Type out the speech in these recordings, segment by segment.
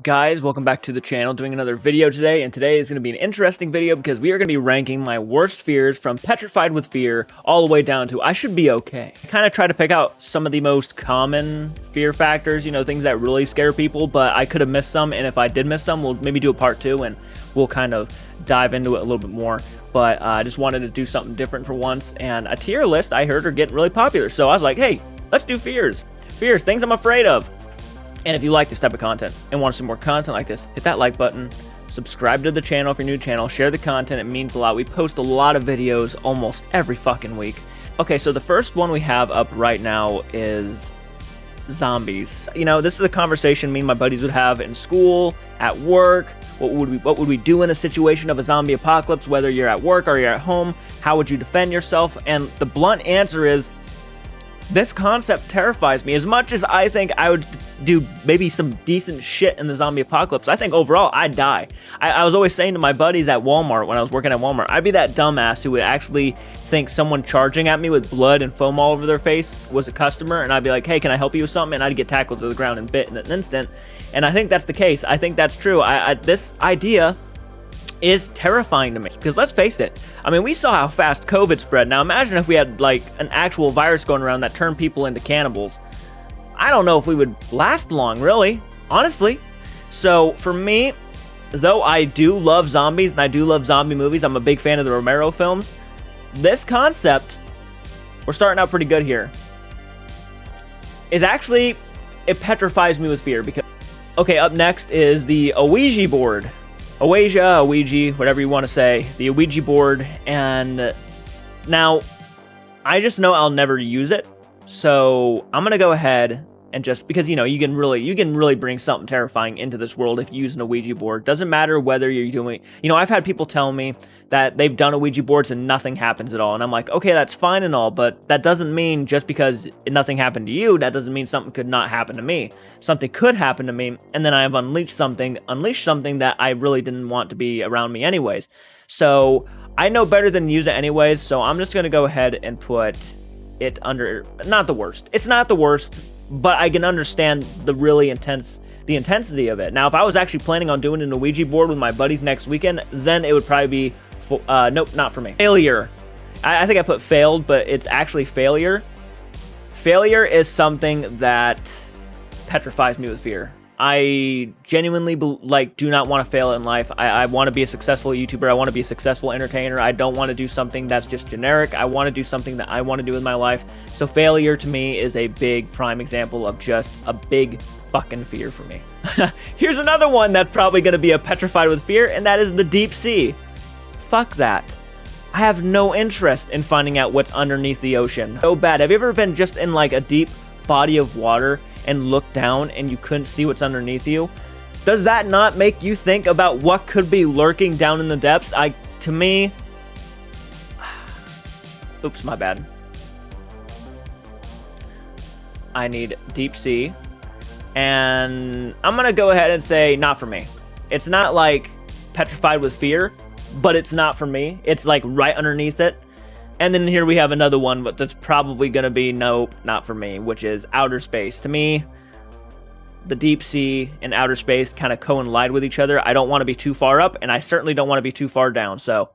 Guys, welcome back to the channel, doing another video today, and today is going to be an interesting video because we are going to be ranking my worst fears from petrified with fear all the way down to I should be okay. I kind of try to pick out some of the most common fear factors, you know, things that really scare people, but I could have missed some, and if I did miss some, we'll maybe do a part 2 and we'll kind of dive into it a little bit more. But I just wanted to do something different for once, and a tier list I heard are getting really popular, so I was like, hey, let's do fears. Fears, things I'm afraid of. And if you like this type of content and want to see more content like this, hit that like button, subscribe to the channel if you're new to the channel, share the content, it means a lot. We post a lot of videos almost every fucking week. Okay, so the first one we have up right now is zombies. You know, this is a conversation me and my buddies would have in school, at work. What would we do in a situation of a zombie apocalypse, whether you're at work or you're at home? How would you defend yourself? And the blunt answer is, this concept terrifies me. As much as I think I would do maybe some decent shit in the zombie apocalypse, I think overall I'd die. I was always saying to my buddies at Walmart, when I was working at Walmart, I'd be that dumbass who would actually think someone charging at me with blood and foam all over their face was a customer, and I'd be like, hey, can I help you with something? And I'd get tackled to the ground and bit in an instant. And I think that's the case. I think that's true. This idea is terrifying to me, because let's face it, I mean, we saw how fast COVID spread. Now imagine if we had like an actual virus going around that turned people into cannibals. I don't know if we would last long, really, honestly. So for me, though I do love zombies and I do love zombie movies, I'm a big fan of the Romero films, this concept, we're starting out pretty good here, is actually, it petrifies me with fear. Because, okay, up next is the Ouija board. Ouija, whatever you want to say, the Ouija board. And now, I just know I'll never use it, so I'm gonna go ahead and just, because you know, you can really bring something terrifying into this world if you use an Ouija board. Doesn't matter whether you're doing, you know, I've had people tell me that they've done Ouija boards and nothing happens at all, and I'm like, okay, that's fine and all, but that doesn't mean just because nothing happened to you, that doesn't mean something could not happen to me. Something could happen to me, and then I have unleashed something that I really didn't want to be around me anyways. So I know better than use it anyways, so I'm just gonna go ahead and put it under, not the worst. It's not the worst, but I can understand the intensity of it. Now, if I was actually planning on doing an Ouija board with my buddies next weekend, then it would probably be, nope, not for me. Failure. I think I put failed, but it's actually failure. Failure is something that petrifies me with fear. I genuinely do not want to fail in life. I want to be a successful YouTuber. I want to be a successful entertainer. I don't want to do something that's just generic. I want to do something that I want to do with my life. So failure to me is a big prime example of just a big fucking fear for me. Here's another one that's probably going to be a petrified with fear, and that is the deep sea. Fuck that. I have no interest in finding out what's underneath the ocean. So bad. Have you ever been just in like a deep body of water and look down and you couldn't see what's underneath you? Does that not make you think about what could be lurking down in the depths? To me, oops, my bad. I need deep sea, and I'm gonna go ahead and say not for me. It's not like petrified with fear, but it's not for me. It's like right underneath it. And then here we have another one, but that's probably going to be nope, not for me, which is outer space. To me, the deep sea and outer space kind of collide with each other. I don't want to be too far up, and I certainly don't want to be too far down. So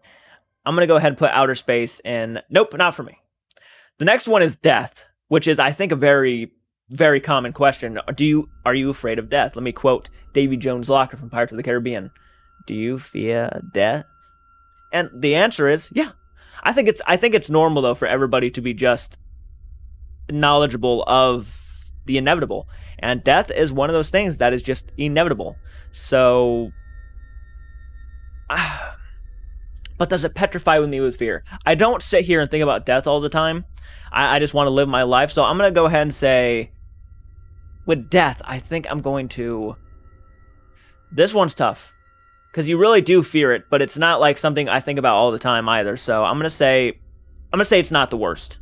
I'm going to go ahead and put outer space in nope, not for me. The next one is death, which is, I think, a very, very common question. Are you afraid of death? Let me quote Davy Jones Locker from Pirates of the Caribbean. Do you fear death? And the answer is yeah. I think it's normal, though, for everybody to be just knowledgeable of the inevitable. And death is one of those things that is just inevitable. So, but does it petrify me with fear? I don't sit here and think about death all the time. I just want to live my life. So I'm going to go ahead and say, with death, I think I'm going to... This one's tough, because you really do fear it, but it's not like something I think about all the time either. So I'm gonna say it's not the worst.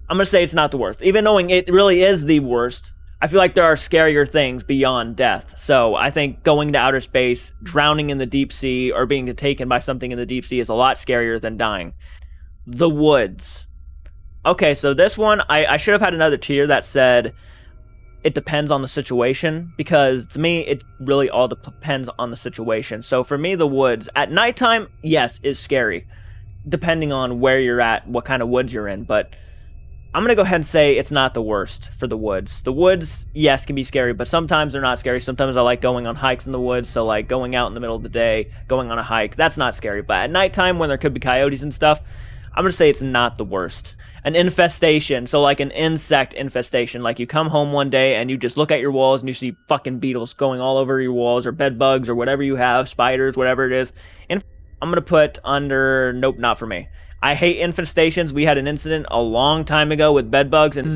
I'm gonna say it's not the worst, even knowing it really is the worst. I feel like there are scarier things beyond death. So I think going to outer space, drowning in the deep sea, or being taken by something in the deep sea is a lot scarier than dying. The woods. Okay, so this one, I should have had another tier that said it depends on the situation, because to me, it really all depends on the situation. So for me, the woods at nighttime, yes, is scary, depending on where you're at, what kind of woods you're in. But I'm going to go ahead and say it's not the worst for the woods. The woods, yes, can be scary, but sometimes they're not scary. Sometimes I like going on hikes in the woods, so like going out in the middle of the day, going on a hike, that's not scary. But at nighttime, when there could be coyotes and stuff, I'm going to say it's not the worst. An infestation, so like an insect infestation, like you come home one day and you just look at your walls and you see fucking beetles going all over your walls, or bed bugs, or whatever you have, spiders, whatever it is. And I'm going to put under, nope, not for me. I hate infestations. We had an incident a long time ago with bed bugs, and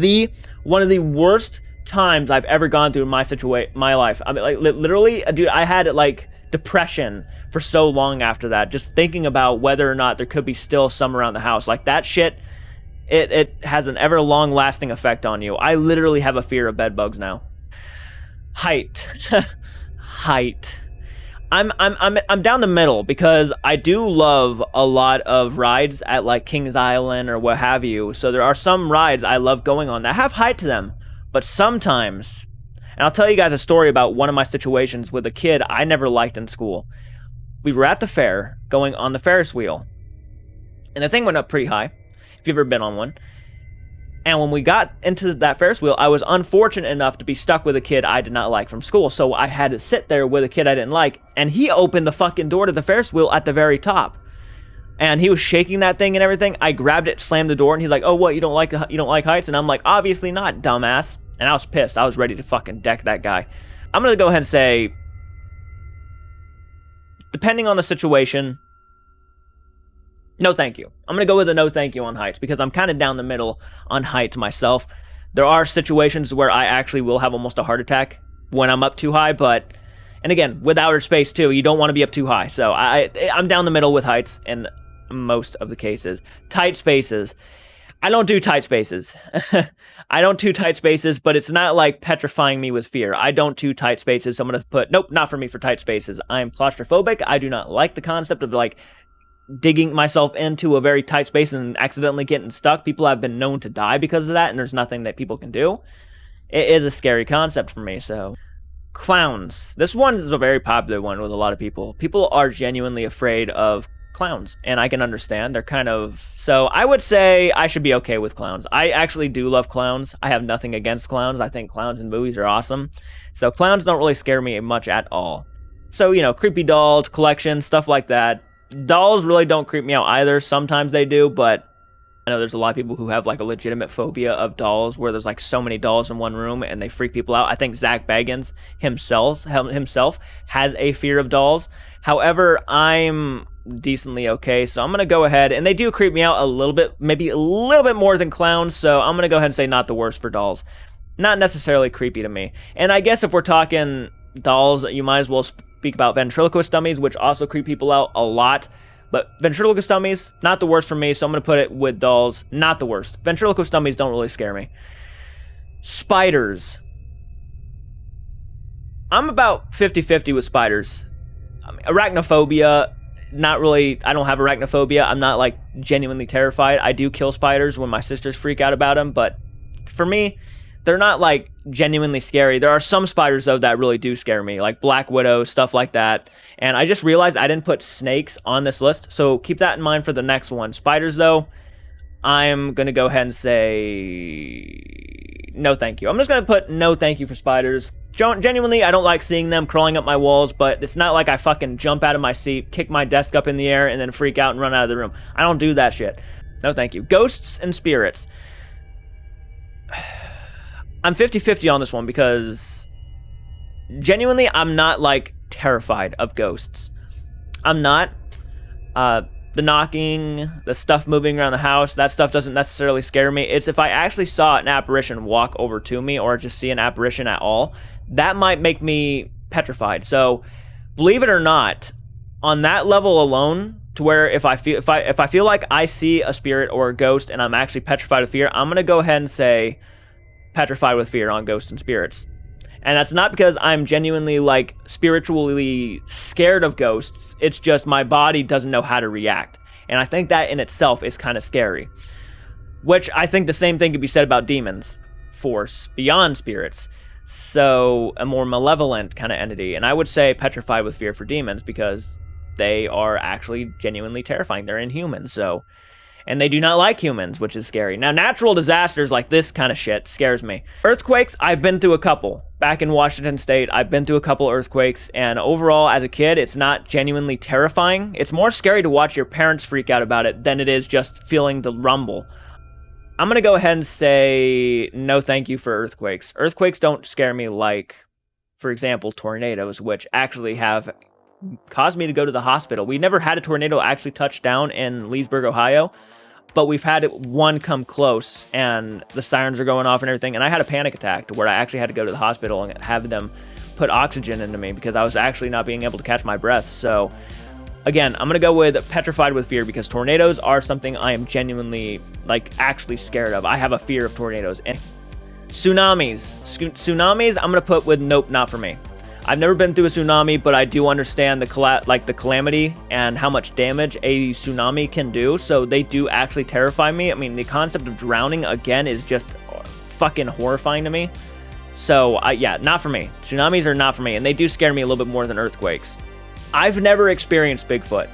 one of the worst times I've ever gone through in my life. I mean, like literally, dude, I had like depression for so long after that, just thinking about whether or not there could be still some around the house. Like that shit, it has an ever long lasting effect on you. I literally have a fear of bed bugs now. Height. Height. I'm down the middle, because I do love a lot of rides at like Kings Island or what have you. So there are some rides I love going on that have height to them, but sometimes, and I'll tell you guys a story about one of my situations with a kid I never liked in school. We were at the fair going on the Ferris wheel, and the thing went up pretty high, if you've ever been on one. And when we got into that Ferris wheel, I was unfortunate enough to be stuck with a kid I did not like from school. So I had to sit there with a kid I didn't like. And he opened the fucking door to the Ferris wheel at the very top. And he was shaking that thing and everything. I grabbed it, slammed the door, and he's like, "Oh, what? You don't like heights?" And I'm like, "Obviously not, dumbass." And I was pissed. I was ready to fucking deck that guy. I'm going to go ahead and say, depending on the situation, no thank you. I'm going to go with a no thank you on heights, because I'm kind of down the middle on heights myself. There are situations where I actually will have almost a heart attack when I'm up too high, but, and again, with outer space too, you don't want to be up too high. So I'm down the middle with heights in most of the cases. Tight spaces. I don't do tight spaces. I don't do tight spaces, but it's not like petrifying me with fear. I don't do tight spaces, so I'm going to put, nope, not for me for tight spaces. I'm claustrophobic. I do not like the concept of like digging myself into a very tight space and accidentally getting stuck. People have been known to die because of that, and there's nothing that people can do. It is a scary concept for me. So clowns. This one is a very popular one with a lot of people. People are genuinely afraid of clowns, and I can understand. They're kind of, so I would say I should be okay with clowns. I actually do love clowns. I have nothing against clowns. I think clowns in movies are awesome. So clowns don't really scare me much at all. So, you know, creepy dolls, collections, stuff like that. Dolls really don't creep me out either. Sometimes they do, but I know there's a lot of people who have like a legitimate phobia of dolls, where there's like so many dolls in one room and they freak people out. I think Zach Bagans himself has a fear of dolls. However, I'm decently okay, so I'm going to go ahead, and they do creep me out a little bit, maybe a little bit more than clowns, so I'm going to go ahead and say not the worst for dolls. Not necessarily creepy to me. And I guess if we're talking dolls, you might as well speak about ventriloquist dummies, which also creep people out a lot. But ventriloquist dummies, not the worst for me, so I'm going to put it with dolls, not the worst. Ventriloquist dummies don't really scare me. Spiders. I'm about 50-50 with spiders. I mean, arachnophobia, not really. I don't have arachnophobia. I'm not like genuinely terrified. I do kill spiders when my sisters freak out about them, but for me, they're not like genuinely scary. There are some spiders though that really do scare me, like black widow, stuff like that. And I just realized I didn't put snakes on this list, so keep that in mind for the next one. Spiders though, I'm gonna go ahead and say no thank you. I'm just gonna put no thank you for spiders. Genuinely, I don't like seeing them crawling up my walls, but it's not like I fucking jump out of my seat, kick my desk up in the air, and then freak out and run out of the room. I don't do that shit. No thank you. Ghosts and spirits. I'm 50-50 on this one, because genuinely, I'm not like terrified of ghosts. I'm not. The knocking, the stuff moving around the house, that stuff doesn't necessarily scare me. It's if I actually saw an apparition walk over to me, or just see an apparition at all, that might make me petrified. So, believe it or not, on that level alone, to where if I feel like I see a spirit or a ghost and I'm actually petrified of fear, I'm gonna go ahead and say petrified with fear on ghosts and spirits. And that's not because I'm genuinely like spiritually scared of ghosts. It's just my body doesn't know how to react. And I think that in itself is kind of scary. Which I think the same thing could be said about demons, force beyond spirits. So a more malevolent kind of entity. And I would say petrified with fear for demons because they are actually genuinely terrifying. They're inhuman, so... And they do not like humans, which is scary. Now, natural disasters like this kind of shit scares me. Earthquakes, I've been through a couple. Back in Washington State, I've been through a couple earthquakes, and overall, as a kid, it's not genuinely terrifying. It's more scary to watch your parents freak out about it than it is just feeling the rumble. I'm gonna go ahead and say no thank you for earthquakes. Earthquakes don't scare me like, for example, tornadoes, which actually have caused me to go to the hospital. We never had a tornado actually touch down in Leesburg, Ohio, but we've had one come close, and the sirens are going off and everything, and I had a panic attack to where I actually had to go to the hospital and have them put oxygen into me because I was actually not being able to catch my breath. So, again, I'm going to go with petrified with fear because tornadoes are something I am genuinely, like, actually scared of. I have a fear of tornadoes. And tsunamis. Tsunamis, I'm going to put with nope, not for me. I've never been through a tsunami, but I do understand the calamity and how much damage a tsunami can do, so they do actually terrify me. I mean, the concept of drowning, again, is just fucking horrifying to me. So, yeah, not for me. Tsunamis are not for me, and they do scare me a little bit more than earthquakes. I've never experienced Bigfoot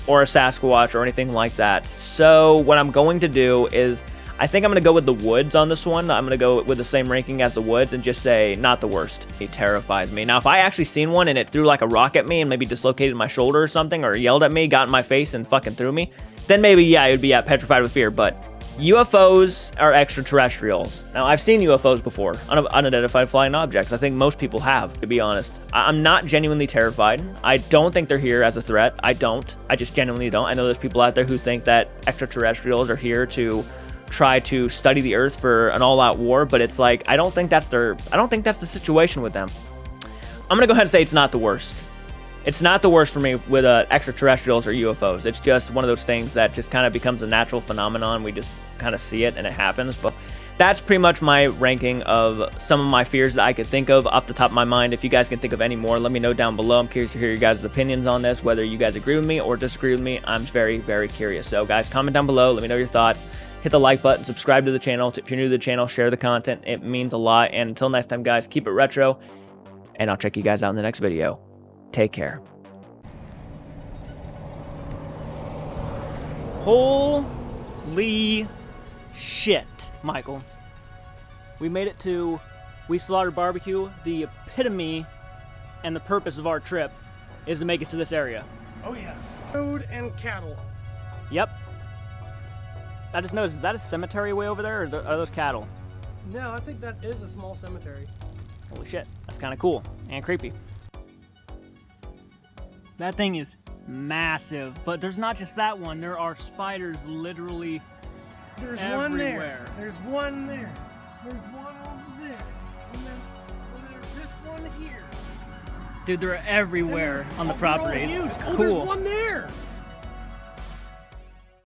or a Sasquatch or anything like that, so what I'm going to do is... I think I'm going to go with the woods on this one. I'm going to go with the same ranking as the woods and just say not the worst. It terrifies me. Now, if I actually seen one and it threw like a rock at me and maybe dislocated my shoulder or something, or yelled at me, got in my face and fucking threw me, then maybe, yeah, it would be petrified with fear. But UFOs are extraterrestrials. Now, I've seen UFOs before, unidentified flying objects. I think most people have, to be honest. I'm not genuinely terrified. I don't think they're here as a threat. I don't. I just genuinely don't. I know there's people out there who think that extraterrestrials are here to try to study the earth for an all-out war, but it's like I don't think that's the situation with them. I'm gonna go ahead and say it's not the worst. It's not the worst for me with extraterrestrials or UFOs. It's just one of those things that just kind of becomes a natural phenomenon. We just kind of see it and it happens. But that's pretty much my ranking of some of my fears that I could think of off the top of my mind. If you guys can think of any more, let me know down below. I'm curious to hear your guys' opinions on this, whether you guys agree with me or disagree with me. I'm very, very curious. So guys, comment down below. Let me know your thoughts. Hit the like button, subscribe to the channel. If you're new to the channel, share the content. It means a lot. And until next time, guys, keep it retro. And I'll check you guys out in the next video. Take care. Holy shit, Michael. We made it to We Slaughtered Barbecue. The epitome and the purpose of our trip is to make it to this area. Oh yes. Food and cattle. Yep. I just noticed, is that a cemetery way over there, or are those cattle? No, I think that is a small cemetery. Holy shit, that's kind of cool and creepy. That thing is massive, but there's not just that one. There are spiders literally There's everywhere. one there. There's one there. There's one over there. And then there's this one here. Dude, they're everywhere on the property. Huge. It's Oh, cool. there's one there.